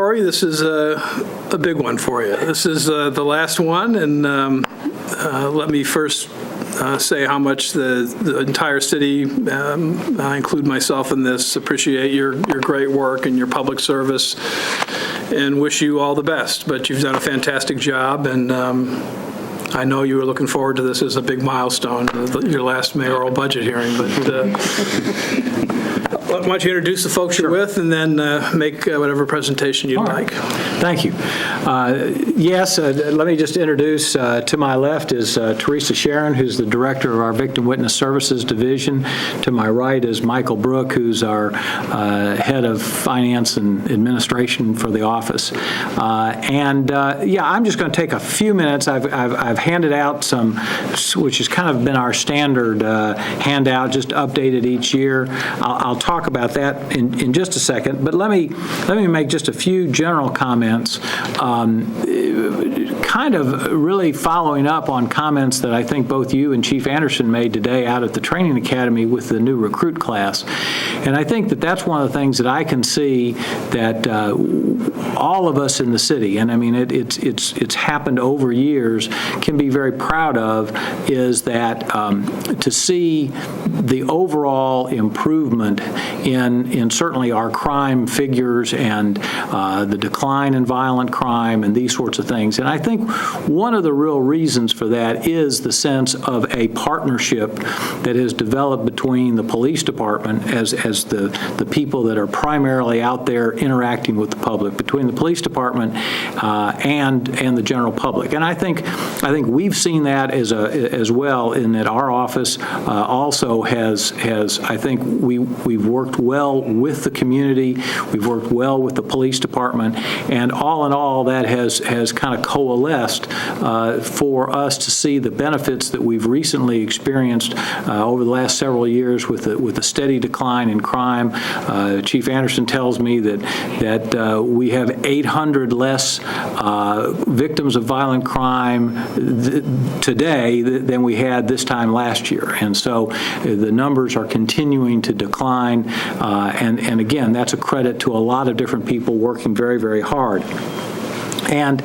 Rory, this is a big one for you. This is the last one, and let me first say how much the entire city, I include myself in this, appreciate your great work and your public service, and wish you all the best. But you've done a fantastic job, and I know you were looking forward to this as a big milestone, your last mayoral budget hearing, but why don't you introduce the folks you're with, and then make whatever presentation you'd like. Thank you. Yes, let me just introduce, to my left is Teresa Sharon, who's the director of our Victim Witness Services Division. To my right is Michael Brook, who's our head of finance and administration for the office. Yeah, I'm just going to take a few minutes. I've handed out some, which has kind of been our standard handout, just updated each year. I'll talk about that in just a second, but let me make just a few general comments, kind of really following up on comments that I think both you and Chief Anderson made today out at the training academy with the new recruit class. And I think that that's one of the things that I can see that all of us in the city, and I mean it's happened over years, can be very proud of, is that to see the overall improvement in certainly our crime figures and the decline in violent crime and these sorts of things. And I think one of the real reasons for that is the sense of a partnership that has developed between the police department as the people that are primarily out there interacting with the public, between the police department and the general public. And I think we've seen that as well, in that our office also has I think we've worked well with the community, we've worked well with the police department, and all in all that has kind of coalesced for us to see the benefits that we've recently experienced over the last several years with a steady decline in crime. Chief Anderson tells me that we have 800 less victims of violent crime today than we had this time last year, and so the numbers are continuing to decline, and again, that's a credit to a lot of different people working very, very hard. And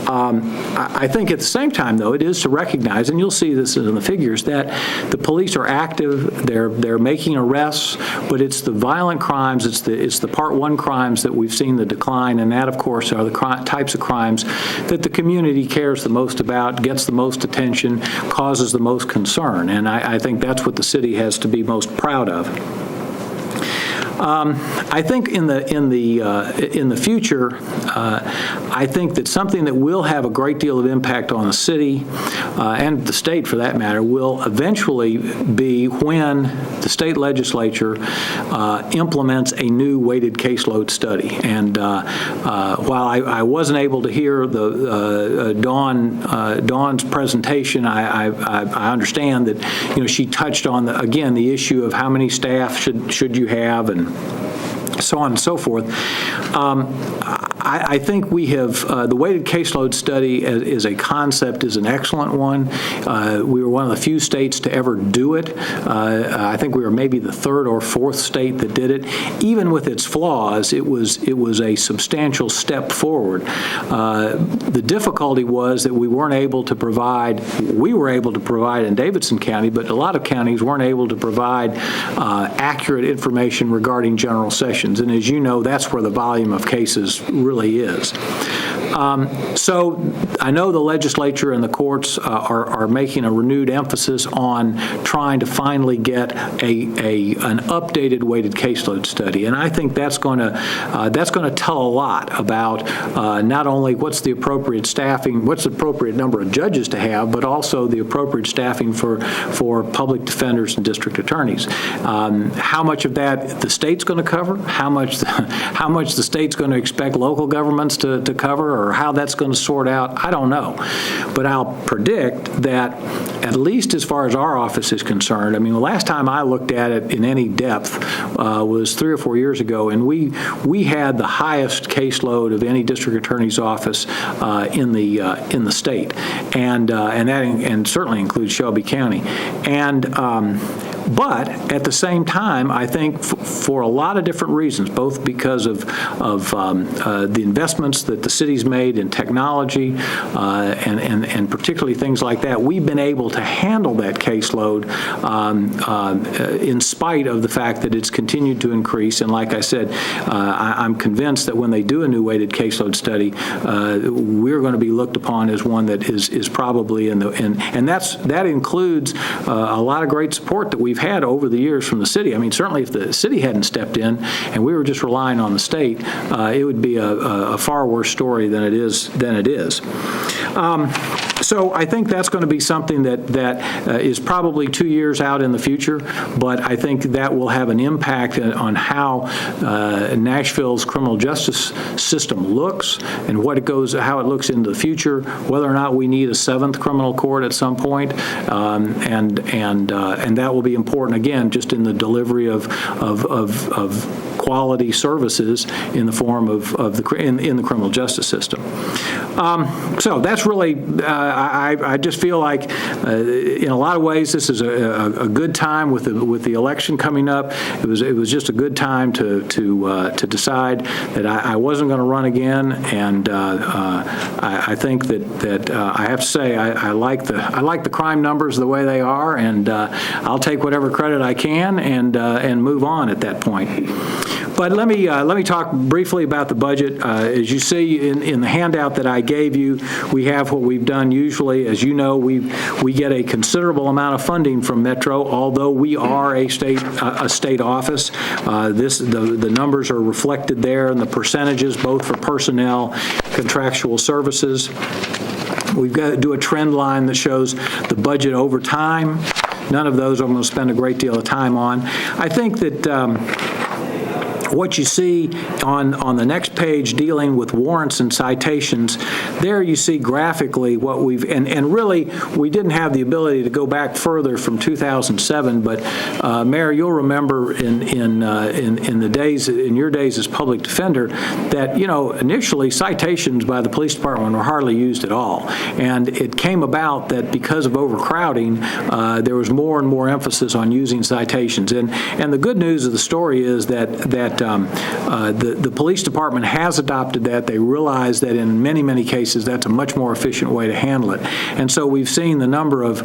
I think at the same time, though, it is to recognize, and you'll see this in the figures, that the police are active, they're making arrests, but it's the violent crimes, it's the Part 1 crimes that we've seen the decline, and that, of course, are the types of crimes that the community cares the most about, gets the most attention, causes the most concern, and I think that's what the city has to be most proud of. I think in the future, I think that something that will have a great deal of impact on the city and the state, for that matter, will eventually be when the state legislature implements a new weighted caseload study. And while I wasn't able to hear the Dawn's presentation, I understand that she touched on again the issue of how many staff should you have, and so on and so forth. I think we have, the weighted caseload study as a concept is an excellent one. We were one of the few states to ever do it. I think we were maybe the third or fourth state that did it. Even with its flaws, it was a substantial step forward. The difficulty was that we were able to provide in Davidson County, but a lot of counties weren't able to provide accurate information regarding general sessions. And as you know, that's where the volume of cases really is. So I know the legislature and the courts are making a renewed emphasis on trying to finally get an updated weighted caseload study, and I think that's going to tell a lot about not only what's the appropriate staffing, what's the appropriate number of judges to have, but also the appropriate staffing for public defenders and district attorneys. How much of that the state's going to cover, how much the state's going to expect local governments to cover, or how that's going to sort out, I don't know. But I'll predict that, at least as far as our office is concerned, I mean, the last time I looked at it in any depth was 3 or 4 years ago, and we had the highest caseload of any district attorney's office in the state, and certainly includes Shelby County. And But at the same time, I think for a lot of different reasons, both because of the investments that the city's made in technology and particularly things like that, we've been able to handle that caseload in spite of the fact that it's continued to increase. And like I said, I'm convinced that when they do a new weighted caseload study, we're going to be looked upon as one that is probably and that includes a lot of great support that we've had over the years from the city. I mean, certainly if the city hadn't stepped in and we were just relying on the state, it would be a far worse story than it is. So I think that's going to be something that is probably 2 years out in the future, but I think that will have an impact on how Nashville's criminal justice system looks and how it looks into the future, whether or not we need a 7th criminal court at some point, and that will be important again, just in the delivery of quality services in the form of in the criminal justice system. So that's really, I just feel like in a lot of ways this is a good time with the election coming up. It was just a good time to decide that I wasn't going to run again, and I think that I have to say I like the crime numbers the way they are, and I'll take whatever credit I can and move on at that point. But let me talk briefly about the budget. As you see in the handout that I gave you, we have what we've done usually. As you know, we get a considerable amount of funding from Metro, although we are a state office. The numbers are reflected there, and the percentages both for personnel, contractual services. We've got to do a trend line that shows the budget over time. None of those I'm going to spend a great deal of time on. I think that what you see on the next page dealing with warrants and citations, there you see graphically what we've, and really we didn't have the ability to go back further from 2007, but Mayor, you'll remember in the days, in your days as public defender, that, initially citations by the police department were hardly used at all. And it came about that because of overcrowding, there was more and more emphasis on using citations. And the good news of the story is that the police department has adopted that. They realize that in many, many cases that's a much more efficient way to handle it. And so we've seen the number of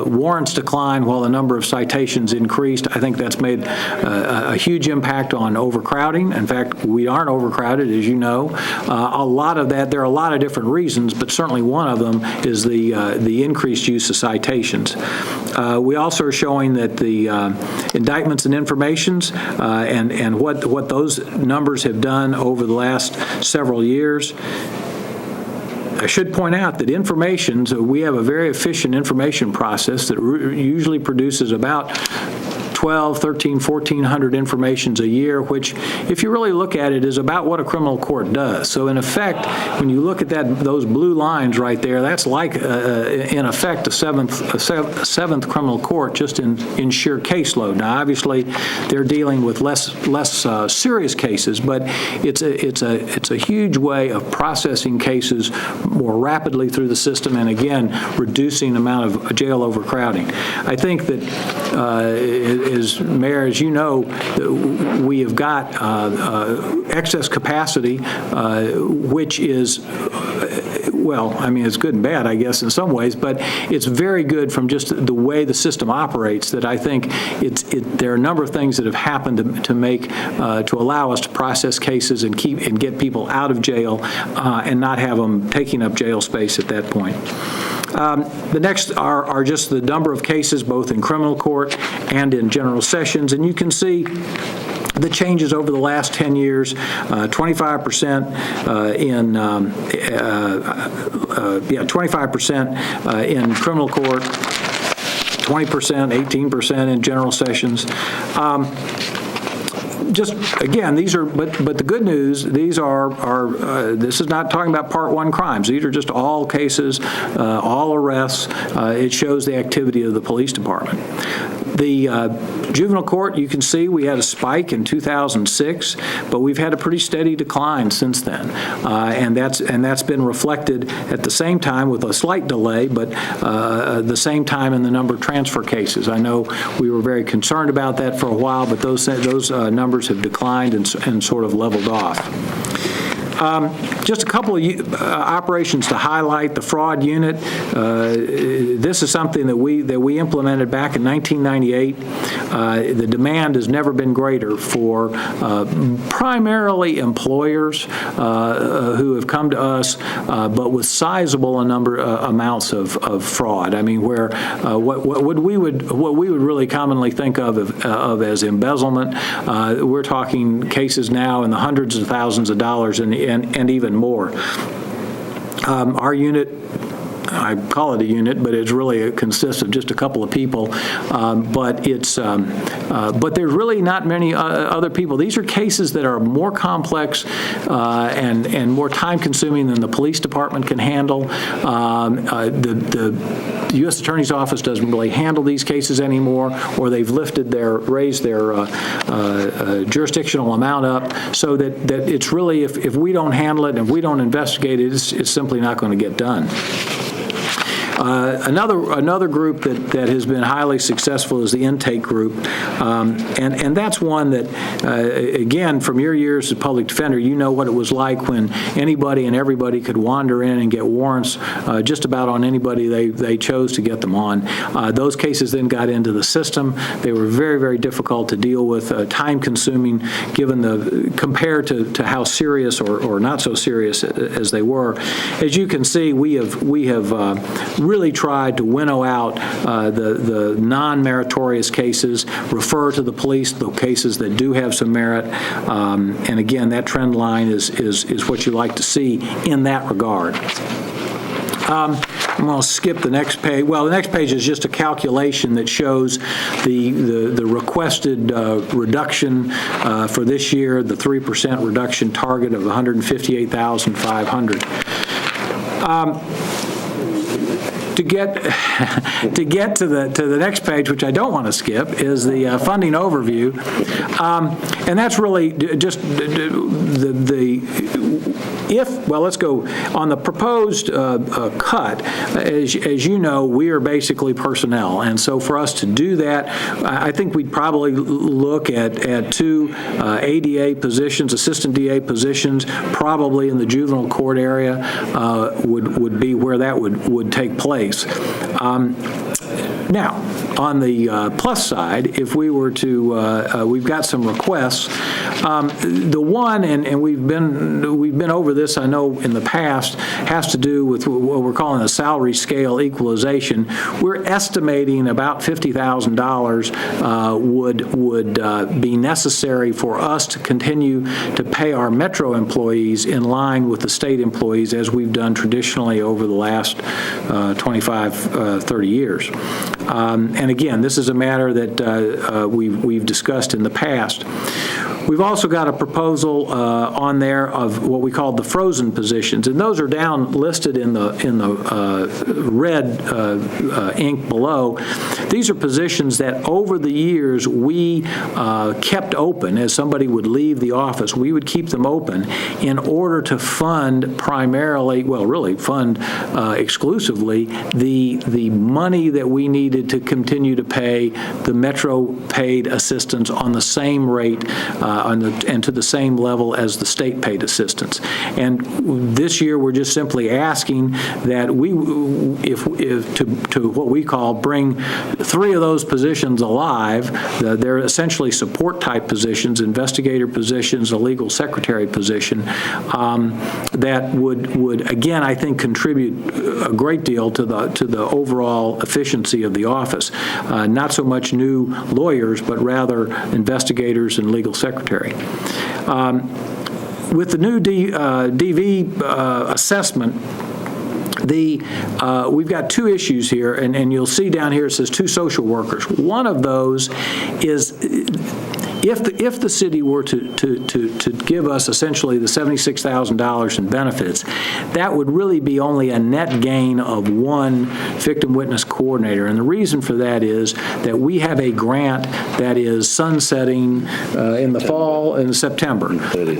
warrants decline while the number of citations increased. I think that's made a huge impact on overcrowding. In fact, we aren't overcrowded, as you know. A lot of that, there are a lot of different reasons, but certainly one of them is the increased use of citations. We also are showing that the indictments and informations and what those numbers have done over the last several years. I should point out that we have a very efficient information process that usually produces about 12, 13, 1,400 informations a year, which, if you really look at it, is about what a criminal court does. So in effect, when you look at those blue lines right there, that's like, in effect, a seventh criminal court just in sheer caseload. Now, obviously, they're dealing with less serious cases, but it's a huge way of processing cases more rapidly through the system, and again, reducing the amount of jail overcrowding. I think that as Mayor, as you know, we have got excess capacity, which is, well, I mean, it's good and bad, I guess, in some ways, but it's very good from just the way the system operates, that I think there are a number of things that have happened to allow us to process cases and get people out of jail and not have them taking up jail space at that point. The next are just the number of cases both in criminal court and in general sessions, and you can see the changes over the last 10 years, 25% in 25% in criminal court, 20%, 18% in general sessions. Just again, these are, but the good news, these are this is not talking about Part 1 crimes. These are just all cases, all arrests. It shows the activity of the police department. The juvenile court, you can see we had a spike in 2006, but we've had a pretty steady decline since then, and that's been reflected at the same time with a slight delay, but the same time in the number of transfer cases. I know we were very concerned about that for a while, but those numbers have declined and sort of leveled off. Just a couple of operations to highlight. The fraud unit. This is something that we implemented back in 1998. The demand has never been greater for primarily employers who have come to us, but with sizable amounts of fraud. I mean, where what we would really commonly think of as embezzlement. We're talking cases now in the hundreds of thousands of dollars and even more. Our unit, I call it a unit, but it consists of just a couple of people. But there's really not many other people. These are cases that are more complex and more time-consuming than the police department can handle. The U.S. Attorney's Office doesn't really handle these cases anymore, or they've raised their jurisdictional amount up, so that it's really, if we don't handle it and if we don't investigate it, it's simply not going to get done. Another group that has been highly successful is the intake group, and that's one that, again, from your years as public defender, you know what it was like when anybody and everybody could wander in and get warrants just about on anybody they chose to get them on. Those cases then got into the system. They were very, very difficult to deal with, time-consuming, compared to how serious or not so serious as they were. As you can see, we have really tried to winnow out the non-meritorious cases, refer to the police the cases that do have some merit, and again, that trend line is what you like to see in that regard. I'm going to skip the next page. Well, the next page is just a calculation that shows the requested reduction for this year, the 3% reduction target of 158,500. To get to the next page, which I don't want to skip, is the funding overview, and that's really just let's go on the proposed cut. As you know, we are basically personnel, and so for us to do that, I think we'd probably look at two ADA positions, assistant DA positions, probably in the juvenile court area would be where that would take place. Now, on the plus side, if we were to, we've got some requests. The one, and we've been over this, I know, in the past, has to do with what we're calling a salary scale equalization. We're estimating about $50,000 would be necessary for us to continue to pay our metro employees in line with the state employees, as we've done traditionally over the last 25, 30 years. And again, this is a matter that we've discussed in the past. We've also got a proposal on there of what we call the frozen positions, and those are down listed in the red ink below. These are positions that over the years we kept open. As somebody would leave the office, we would keep them open in order to fund primarily, fund exclusively the money that we needed to continue to pay the Metro paid assistants on the same rate and to the same level as the state paid assistants. And this year we're just simply asking that to what we call bring 3 of those positions alive. They're essentially support type positions, investigator positions, a legal secretary position, that would again, I think, contribute a great deal to the overall efficiency of the office. Not so much new lawyers, but rather investigators and legal secretary. With the new DV assessment, we've got 2 issues here, and you'll see down here it says 2 social workers. One of those is if the city were to give us essentially the $76,000 in benefits, that would really be only a net gain of one victim witness coordinator. And the reason for that is that we have a grant that is sunsetting in the fall, in September.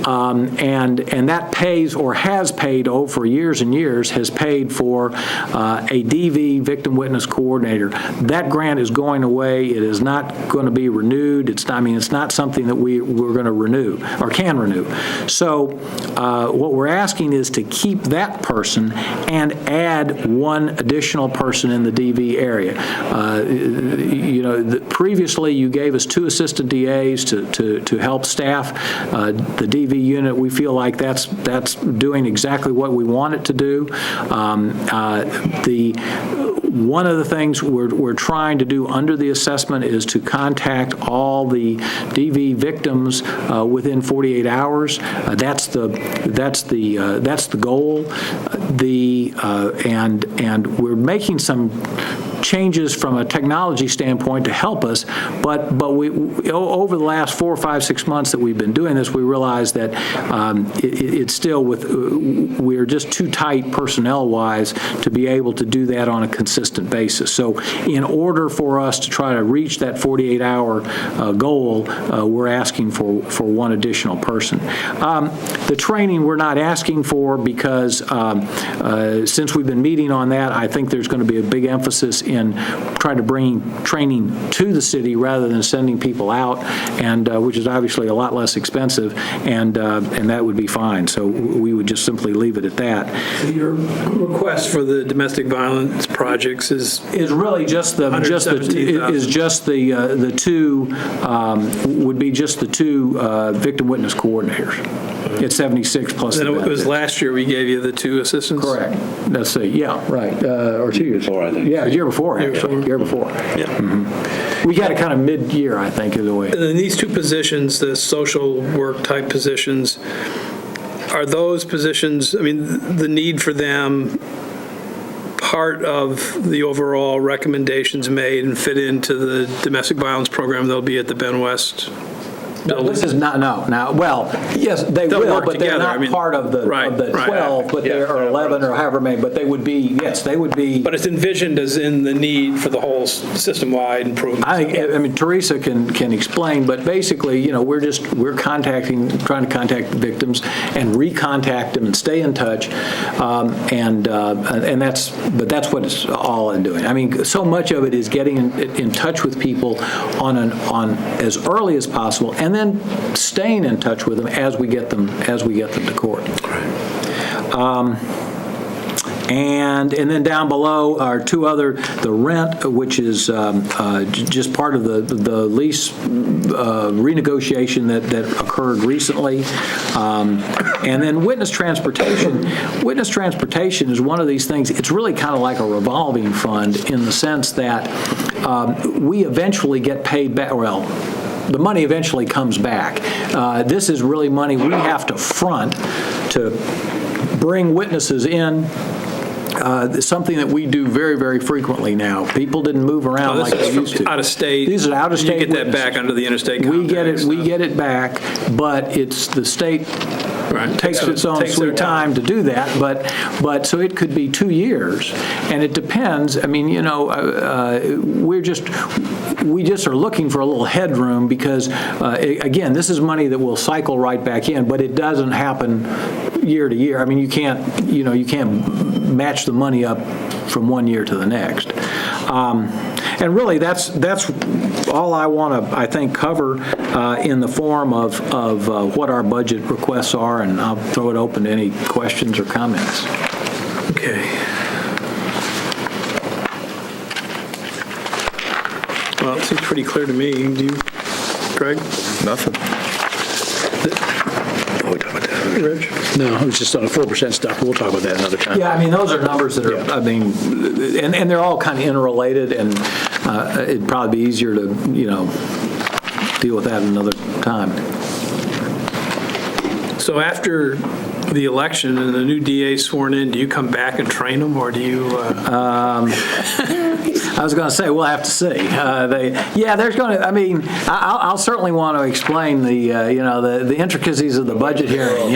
And that pays, or has paid over years and years, has paid for a DV victim witness coordinator. That grant is going away. It is not going to be renewed. It's not something that we're going to renew or can renew. So what we're asking is to keep that person and add one additional person in the DV area. Previously you gave us 2 assistant DAs to help staff the DV unit. We feel like that's doing exactly what we want it to do. One of the things we're trying to do under the assessment is to contact all the DV victims within 48 hours. That's the goal. And we're making some changes from a technology standpoint to help us, but we over the last 4, 5, 6 months that we've been doing this, we realized that it's still we're just too tight personnel-wise to be able to do that on a consistent basis. So in order for us to try to reach that 48-hour goal, we're asking for one additional person. The training we're not asking for because since we've been meeting on that, I think there's going to be a big emphasis in trying to bring training to the city rather than sending people out, and which is obviously a lot less expensive, and that would be fine. So we would just simply leave it at that. Your request for the domestic violence projects is really just the two victim witness coordinators. It's 76 plus the benefits. It was last year we gave you the 2 assistants? Correct. Let's see. Yeah, right. Or 2 years before, I think. Yeah, year before, actually. Year before. Yeah. We got it kind of mid-year, I think, is the way. And then these 2 positions, the social work type positions, are those positions, the need for them part of the overall recommendations made and fit into the domestic violence program that'll be at the Ben West building? This is not, well, yes, they'll will, but they're not part of the 12, but they are 11 or however many, but they would be, yes, they would be. But it's envisioned as in the need for the whole system-wide improvement. Teresa can explain, but basically, we're trying to contact victims and recontact them and stay in touch, and that's what it's all in doing. So much of it is getting in touch with people on as early as possible, and then staying in touch with them as we get them to court. And then down below are 2 other, the rent, which is just part of the lease renegotiation that occurred recently. And then witness transportation. Witness transportation is one of these things, it's really kind of like a revolving fund in the sense that we eventually get paid back, the money eventually comes back. This is really money we have to front to bring witnesses in. Something that we do very, very frequently now. People didn't move around like they used to. Out of state. These are out of state. You get that back under the interstate compact. We get it back, but it's the state. Right. Takes its own sweet time to do that, but so it could be 2 years, and it depends. We just are looking for a little headroom because, again, this is money that will cycle right back in, but it doesn't happen year to year. You can't match the money up from one year to the next. And really, that's all I want to, I think, cover in the form of what our budget requests are, and I'll throw it open to any questions or comments. Okay. Well, it seems pretty clear to me. Do you, Greg? Nothing. Rich? No, it was just on the 4% stuff. We'll talk about that another time. Yeah, those are numbers that are, and they're all kind of interrelated, and it'd probably be easier to, deal with that another time. So after the election and the new DA sworn in, do you come back and train them, or do you? I was going to say, we'll have to see. There's going to, I mean, I'll certainly want to explain the intricacies of the budget hearing,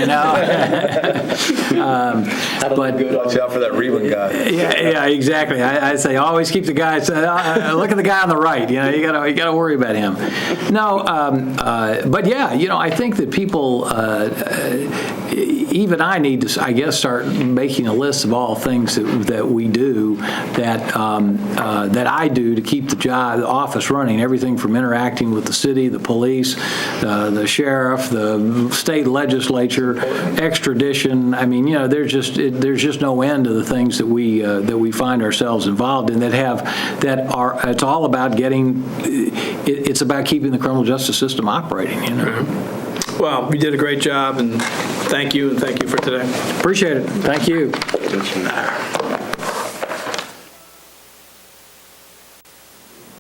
but Watch out for that Reba guy. yeah, exactly. I say always keep the guy. Look at the guy on the right. You got to worry about him. No, but yeah, I think that people, even I need to, I guess, start making a list of all things that we do that I do to keep the office running. Everything from interacting with the city, the police, the sheriff, the state legislature, extradition. I mean, there's just no end to the things that we find ourselves involved in it's all about it's about keeping the criminal justice system operating. Mm-hmm. Well, you did a great job, and thank you for today. Appreciate it. Thank you.